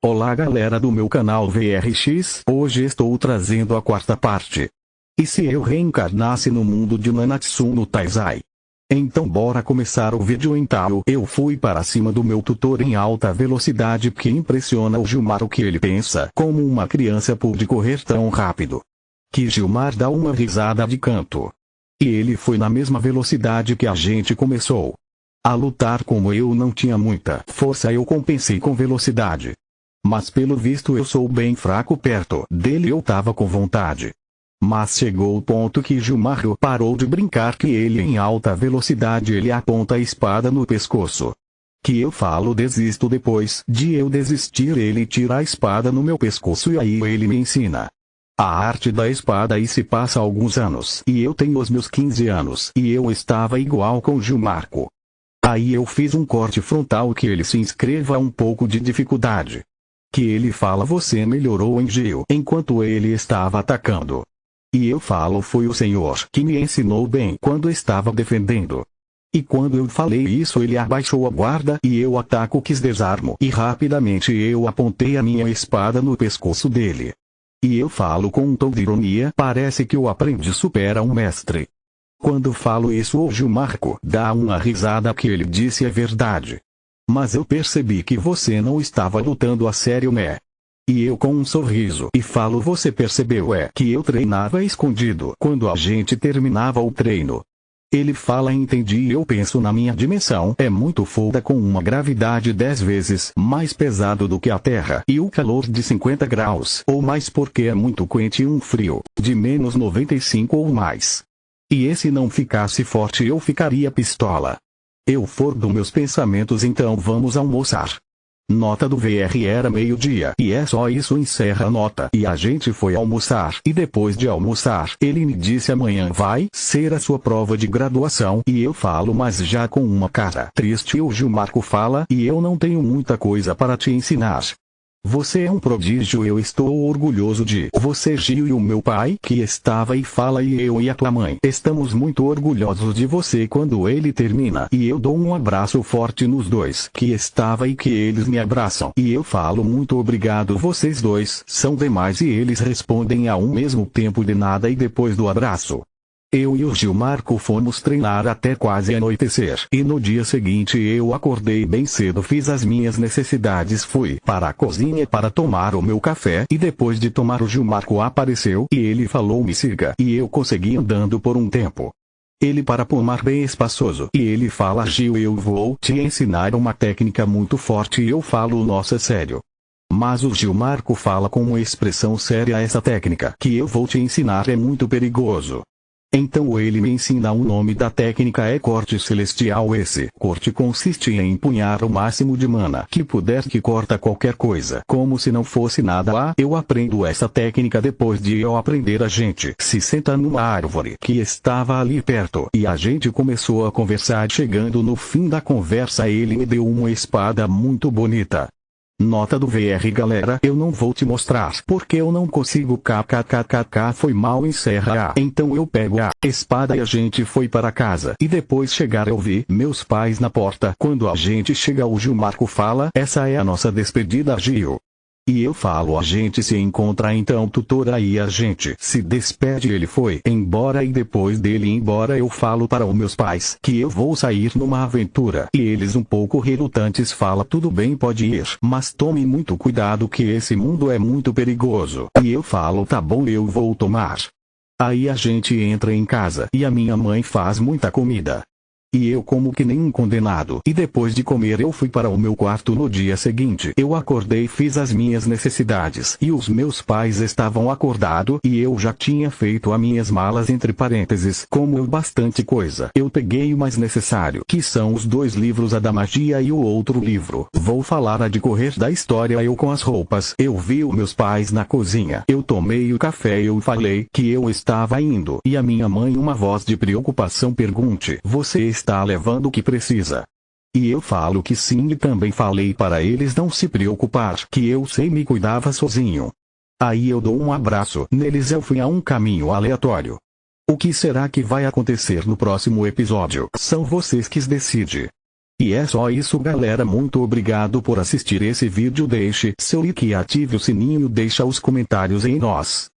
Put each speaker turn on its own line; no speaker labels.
Olá galera do meu canal VRX, hoje estou trazendo a quarta parte. E se eu reencarnasse no mundo de Nanatsu no Taizai? Então bora começar o vídeo. Então eu fui para cima do meu tutor em alta velocidade, que impressiona o Gilmar. O que ele pensa? Como uma criança pôde correr tão rápido? Que Gilmar dá uma risada de canto. E ele foi na mesma velocidade que a gente começou a lutar. Como eu não tinha muita força, eu compensei com velocidade. Mas pelo visto eu sou bem fraco perto dele. Eu tava com vontade. Mas chegou o ponto que Gilmar parou de brincar, que ele em alta velocidade ele aponta a espada no pescoço. Que eu falo desisto. Depois de eu desistir, ele tira a espada no meu pescoço e aí ele me ensina a arte da espada. E se passa alguns anos e eu tenho os meus 15 anos e eu estava igual com Gilmar. Aí eu fiz um corte frontal que ele se inscreva um pouco de dificuldade. Que ele fala: você melhorou em Gil, enquanto ele estava atacando. E eu falo: foi o senhor que me ensinou bem quando estava defendendo. E quando eu falei isso, ele abaixou a guarda e eu ataco, quis desarmo e rapidamente eu apontei a minha espada no pescoço dele. E eu falo com um tom de ironia: parece que o aprendiz supera um mestre. Quando falo isso, o Gilmar dá uma risada, que ele disse: é verdade. Mas eu percebi que você não estava lutando a sério, né? E eu com um sorriso e falo: você percebeu que eu treinava escondido quando a gente terminava o treino. Ele fala: entendi. E eu penso: na minha dimensão é muito foda, com uma gravidade 10 vezes mais pesado do que a Terra e o calor de 50 graus ou mais, porque é muito quente, e um frio de menos 95 ou mais. E esse não ficasse forte, eu ficaria pistola. Eu for dos meus pensamentos. Então vamos almoçar. Nota do VR: era meio-dia e é só isso. Encerra a nota. E a gente foi almoçar, e depois de almoçar ele me disse: amanhã vai ser a sua prova de graduação. E eu falo, mas já com uma cara triste. E o Gilmar fala: e eu não tenho muita coisa para te ensinar. Você é um prodígio, eu estou orgulhoso de você, Gil. E o meu pai que estava aí fala: e eu e a tua mãe estamos muito orgulhosos de você. Quando ele termina, e eu dou um abraço forte nos dois que estava aí, que eles me abraçam. E eu falo: muito obrigado, vocês dois são demais. E eles respondem ao mesmo tempo: de nada. E depois do abraço, eu e o Gilmar fomos treinar até quase anoitecer. E no dia seguinte eu acordei bem cedo, fiz as minhas necessidades, fui para a cozinha para tomar o meu café. E depois de tomar, o Gilmar apareceu e ele falou: me siga. E eu consegui andando por um tempo. Ele para pomar bem espaçoso. E ele fala: Gil, eu vou te ensinar uma técnica muito forte. E eu falo: nossa, sério? Mas o Gilmar fala com uma expressão séria: essa técnica que eu vou te ensinar é muito perigoso. Então ele me ensina. O nome da técnica é corte celestial. Esse corte consiste em empunhar o máximo de mana que puder, que corta qualquer coisa como se não fosse nada. Lá eu aprendo essa técnica. Depois de eu aprender, a gente se senta numa árvore que estava ali perto e a gente começou a conversar. Chegando no fim da conversa, ele me deu uma espada muito bonita. Nota do VR: galera, eu não vou te mostrar porque eu não consigo. Kkkk, foi mal. Encerra. Então eu pego a espada e a gente foi para casa. E depois chegar, eu vi meus pais na porta. Quando a gente chega, o Gilmar fala: essa é a nossa despedida, Gil. E eu falo: a gente se encontra então, tutor. Aí a gente se despede. Ele foi embora e depois dele ir embora eu falo para os meus pais que eu vou sair numa aventura. E eles, um pouco relutantes, fala: tudo bem, pode ir, mas tome muito cuidado, que esse mundo é muito perigoso. E eu falo: tá bom, eu vou tomar. Aí a gente entra em casa e a minha mãe faz muita comida. E eu como que nem um condenado. E depois de comer eu fui para o meu quarto. No dia seguinte eu acordei, fiz as minhas necessidades e os meus pais estavam acordados e eu já tinha feito as minhas malas. Entre parênteses, como bastante coisa, eu peguei o mais necessário, que são os 2 livros, a da magia e o outro livro. Vou falar a de correr da história. Eu com as roupas, eu vi os meus pais na cozinha. Eu tomei o café, eu falei que eu estava indo e a minha mãe, uma voz de preocupação, pergunte: você está levando o que precisa? E eu falo que sim, e também falei para eles não se preocupar, que eu sei me cuidava sozinho. Aí eu dou um abraço neles. Eu fui a um caminho aleatório. O que será que vai acontecer no próximo episódio? São vocês que decidem. E é só isso, galera. Muito obrigado por assistir esse vídeo. Deixe seu like e ative o sininho. Deixa os comentários em nós.